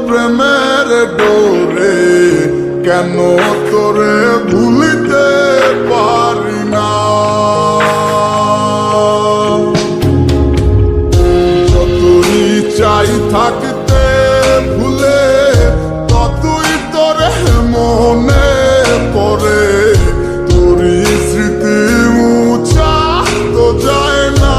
প্রেমের ডোরে কেন তোরে ভুলিতে পারি না। যতই চাই থাকতে ভুলে ততই তোরে মনে পড়ে। তোরই স্মৃতি মুছা তো যায় না।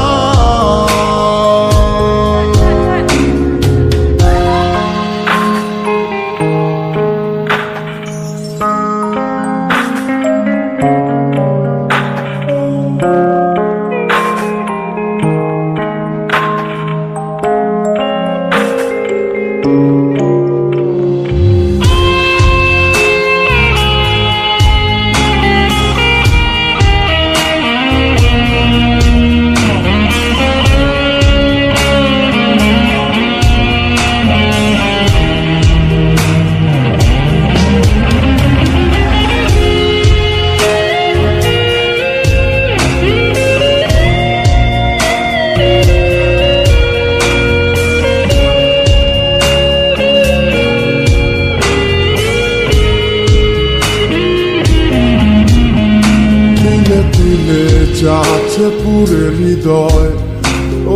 যাচ্ছে পুরে হৃদয়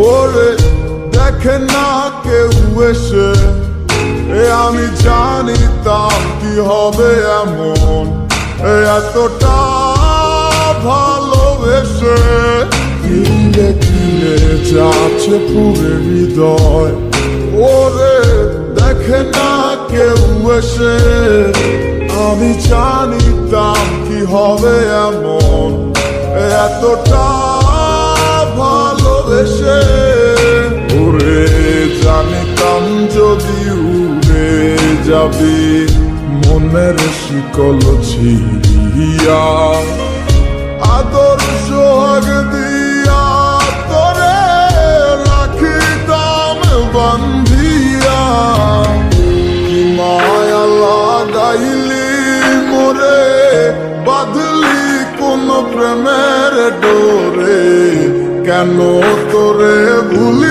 ওরে দেখে না কেউ এসে। আমি জানিতাম কি হবে এমন এতটা ভালোবেসে। কিলে কিলে যাচ্ছে পুরে হৃদয় ওরে দেখে না কেউ এসে। আমি জানিতাম কি হবে এমন এতটা ভালোবেসে। উড়ে জানিতাম যদি উড়ে যাবি মনের শিকল ছিড়িয়া। আদর সোহাগ দিয়া তোরে রাখিতাম বান্ধিয়া। কি মায়া লাগাইলি মোরে বাঁধলি কোন প্রেমের ডোরে কেন তোরে ভুলি